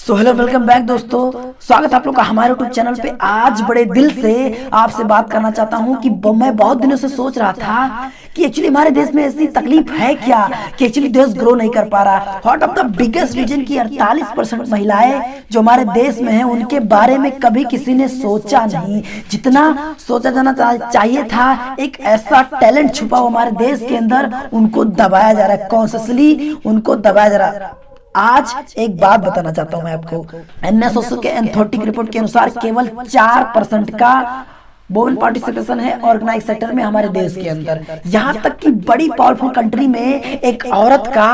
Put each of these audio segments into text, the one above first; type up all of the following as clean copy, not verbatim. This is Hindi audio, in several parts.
सो हेलो वेलकम बैक दोस्तों, स्वागत है आप लोग का हमारे यूट्यूब चैनल पे। आज बड़े दिल से आपसे बात करना चाहता हूं कि मैं बहुत दिनों से सोच रहा था कि एक्चुअली हमारे देश में ऐसी तकलीफ है क्या कि एक्चुअली देश ग्रो नहीं कर पा रहा। What of the biggest reason की 48% महिलाएं जो हमारे देश में हैं उनके बारे में कभी किसी ने सोचा नहीं जितना सोचा जाना चाहिए था। एक ऐसा टैलेंट छुपा हुआ हमारे देश के अंदर, उनको दबाया जा रहा है, कॉन्शियसली उनको दबाया जा रहा है। आज एक बात बताना चाहता हूं मैं आपको। एनएसओ के एंथोटिक रिपोर्ट के अनुसार केवल 4% का वुमेन पार्टिसिपेशन है ऑर्गेनाइज सेक्टर में हमारे देश के अंदर। यहां तक कि बड़ी पावरफुल कंट्री में एक औरत का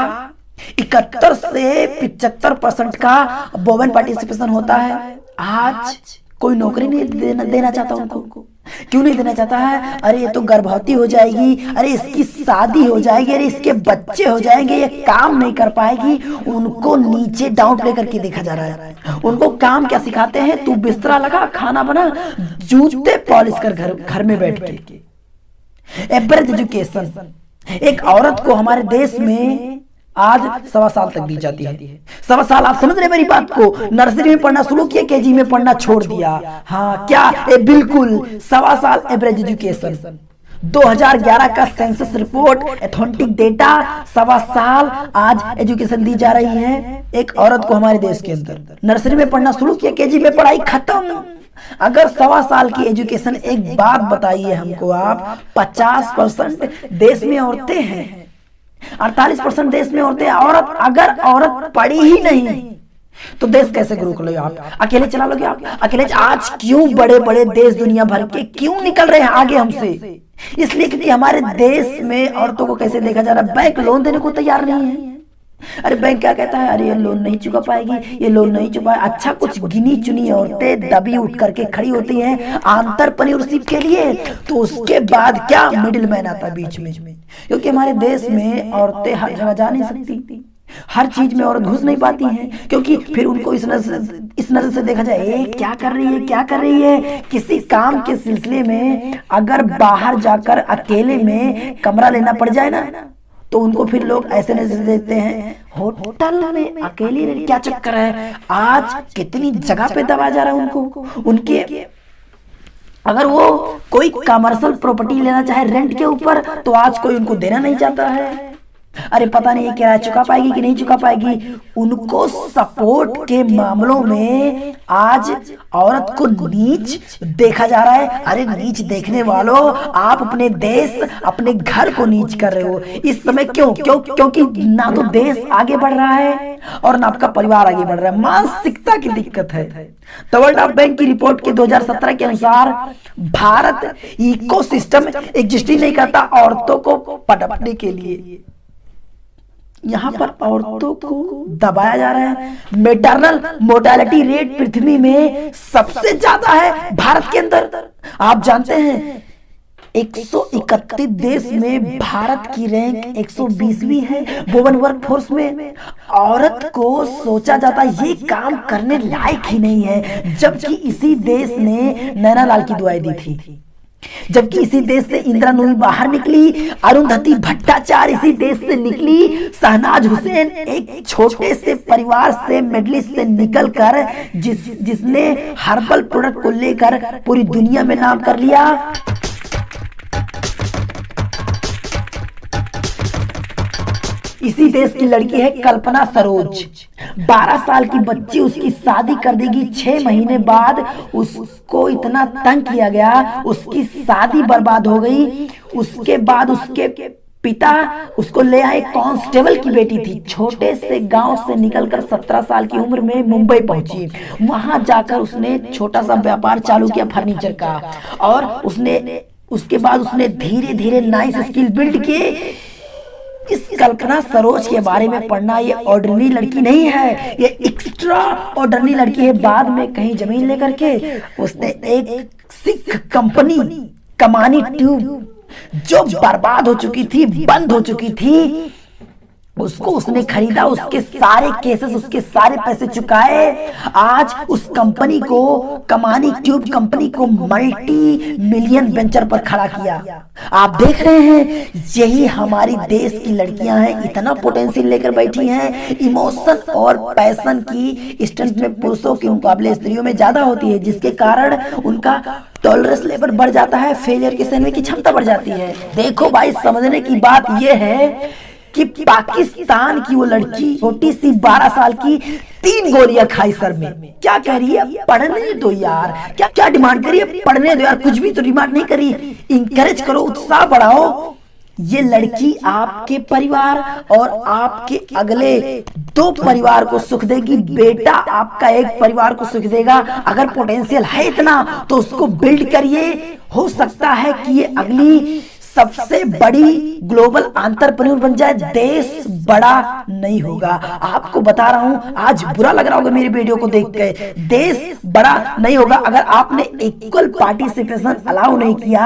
71 से 75% का वुमेन पार्टिसिपेशन होता है। आज कोई नौकरी नहीं देना चाहता उनको। क्यों नहीं देना चाहता है? अरे ये तो गर्भवती हो जाएगी, अरे इसकी शादी हो जाएगी, अरे इसके बच्चे हो जाएंगे, ये काम नहीं कर पाएगी। उनको नीचे डाउन प्ले करके देखा जा रहा है। उनको काम क्या सिखाते हैं? तू बिस्तरा लगा, खाना बना, जूते पॉलिश कर घर में बैठ के। एवरेज एजुकेशन एक औरत को हमारे देश में आज 1.25 साल तक दी जाती है। 1.25 साल, आप समझ रहे मेरी बात को? नर्सरी में पढ़ना शुरू किया, केजी में पढ़ना छोड़ दिया। हाँ क्या? बिल्कुल 1.25 साल एवरेज एजुकेशन। 2011 का सेंसस रिपोर्ट एथेंटिक डेटा 1.25 साल आज एजुकेशन दी जा रही है एक औरत को हमारे देश के अंदर। नर्सरी में पढ़ना शुरू किया, केजी में पढ़ाई खत्म। अगर 1.25 साल की एजुकेशन, एक बात बताइए हमको आप, 50% देश में औरतें हैं, 48% देश में औरतें। औरत अगर औरत पढ़ी ही नहीं तो देश कैसे ग्रो कर लोगे आप? अकेले चला लोगे आप? अकेले? आज क्यों बड़े बड़े देश दुनिया भर के क्यों निकल रहे हैं आगे हमसे? इसलिए क्योंकि हमारे देश में औरतों को कैसे देखा जा रहा है? बैंक लोन देने को तैयार नहीं है। अरे बैंक क्या कहता है? अरे ये लोन नहीं चुका पाएगी, ये लोन नहीं चुका। अच्छा, कुछ गिनी चुनी औरतें दबी उठ करके खड़ी होती हैं आंतरप्रेन्योरशिप के लिए, तो उसके बाद क्या मिडिल मैन आता बीच में। क्योंकि हमारे देश में औरतें हर जगह जा नहीं सकती, हर चीज में औरत घुस नहीं पाती हैं, क्योंकि फिर उनको इस नजर से देखा जाए, क्या कर रही है, क्या कर रही है। किसी काम के सिलसिले में अगर बाहर जाकर अकेले में कमरा लेना पड़ जाए ना, तो उनको फिर लोग ऐसे नजर देखते हैं, होटल में अकेली रहने क्या चक्कर है। आज कितनी जगह पे दबाया जा रहा है उनको। उनके अगर वो कोई कमर्शियल प्रॉपर्टी लेना चाहे रेंट के ऊपर, तो आज कोई उनको देना नहीं चाहता है। अरे पता नहीं क्या चुका पाएगी कि नहीं चुका पाएगी। उनको सपोर्ट के मामलों में आज औरत को नीच देखा जा रहा है। अरे नीच देखने वालों, आप अपने देश, अपने घर को नीच कर रहे हो इस समय। क्योंकि ना तो देश आगे बढ़ रहा है और ना आपका परिवार आगे बढ़ रहा है। मानसिकता की दिक्कत है। तो वर्ल्ड ऑफ बैंक की रिपोर्ट के 2017 के अनुसार भारत इकोसिस्टम एग्जिस्ट नहीं करता औरतों को पनपने के लिए। यहाँ पर औरतों को दबाया जा रहा है। मैटरनल मोर्टेलिटी रेट पृथ्वी में सबसे ज्यादा है भारत के अंदर। आप जानते हैं 131 देश में भारत की रैंक 120वीं है वुमेन वर्क फोर्स में। औरत को सोचा जाता ये काम करने लायक ही नहीं है, जबकि इसी देश ने नैना लाल की दुआएं दी थी, जबकि इसी देश से इंदिरा नूरी बाहर निकली, अरुंधति भट्टाचार्य इसी देश से निकली, शहनाज हुसैन एक छोटे से परिवार से, मिडिल ईस्ट से निकलकर जिसने हर्बल प्रोडक्ट को लेकर पूरी दुनिया में नाम कर लिया। इसी देश की लड़की है कल्पना सरोज। 12 साल की बच्ची, उसकी शादी कर देगी 6 महीने बाद। उसको इतना तंग किया गया, उसकी शादी बर्बाद हो गई। उसके बाद उसके पिता उसको ले आए। कांस्टेबल की बेटी थी, छोटे से गांव से निकलकर 17 साल की उम्र में मुंबई पहुंची। वहां जाकर उसने छोटा सा व्यापार चालू किया फर्नीचर का, और उसके बाद उसने धीरे धीरे नाइस स्किल बिल्ड किए। इस कल्पना सरोज के बारे में पढ़ना, ये ऑर्डिनरी लड़की नहीं है, ये एक्स्ट्रा ऑर्डिनरी लड़की है। बाद में कहीं जमीन लेकर के उसने एक सिख कंपनी कमानी ट्यूब जो बर्बाद हो चुकी थी, बंद हो चुकी थी, उसको उसने खरीदा, उसके सारे केसेस, उसके सारे पैसे चुकाए, आज उस कंपनी को, कमानी ट्यूब कंपनी को मल्टी मिलियन वेंचर पर खड़ा किया। आप देख रहे हैं, यही हमारी देश की लड़कियां हैं, इतना पोटेंशियल लेकर बैठी हैं। इमोशन और पैशन की स्ट्रेंथ में पुरुषों के मुकाबले स्त्रियों में ज्यादा होती है, जिसके कारण उनका टॉलरेंस लेवल बढ़ जाता है, फेलियर के सहने की क्षमता बढ़ जाती है। देखो भाई, समझने की बात यह है कि पाकिस्तान की वो लड़की छोटी सी 12 साल की 3 गोलियां खाई सर में। क्या कह रही है? पढ़ने दो यार। क्या क्या डिमांड करी है? पढ़ने दो यार, कुछ भी तो डिमांड नहीं करी। इंकरेज करो, उत्साह बढ़ाओ। ये लड़की आपके परिवार और आपके अगले 2 परिवार को सुख देगी। बेटा आपका 1 परिवार को सुख देगा। अगर पोटेंशियल है इतना तो उसको बिल्ड करिए। हो सकता है कि ये अगली सबसे बड़ी ग्लोबल एंटरप्रेन्योर बन जाए। देश बड़ा नहीं होगा। आपको बता रहा हूं, आज बुरा लग रहा होगा मेरी वीडियो को देख के, देश बड़ा नहीं होगा अगर आपने इक्वल पार्टिसिपेशन अलाउ नहीं किया।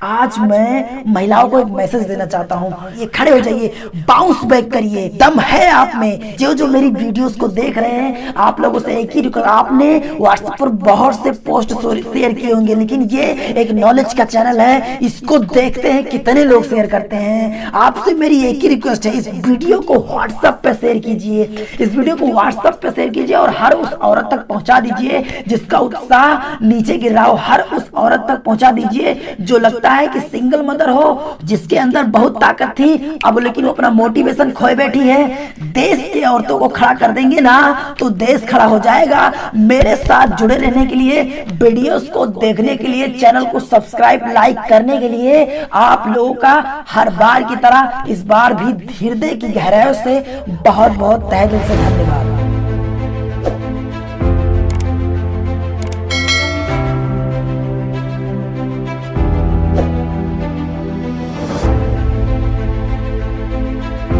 आज मैं महिलाओं को एक मैसेज देना चाहता हूं, ये खड़े हो जाइए, बाउंस बैक करिए। दम है आप में। जो मेरी वीडियोस को देख रहे हैं, आप लोगों से एक ही रिक्वेस्ट, आपने व्हाट्सएप पर बहुत से पोस्ट शेयर किए होंगे, लेकिन ये एक नॉलेज का चैनल है, इसको देखते हैं कितने लोग शेयर करते हैं। आपसे मेरी एक ही रिक्वेस्ट है, इस वीडियो को व्हाट्सएप पे शेयर कीजिए, इस वीडियो को व्हाट्सएप पे शेयर कीजिए और हर उस औरत तक पहुंचा दीजिए जिसका उत्साह नीचे गिर रहा हो। हर उस औरत तक पहुंचा दीजिए जो लगता है कि सिंगल मदर हो, जिसके अंदर बहुत ताकत थी, अब लेकिन वो अपना मोटिवेशन खोए बैठी है। देश की औरतों को खड़ा कर देंगे ना तो देश खड़ा हो जाएगा। मेरे साथ जुड़े रहने के लिए, वीडियोस को देखने के लिए, चैनल को सब्सक्राइब लाइक करने के लिए आप लोगों का हर बार की तरह इस बार भी हृदय की गहराइयों से बहुत बहुत तहे दिल से धन्यवाद।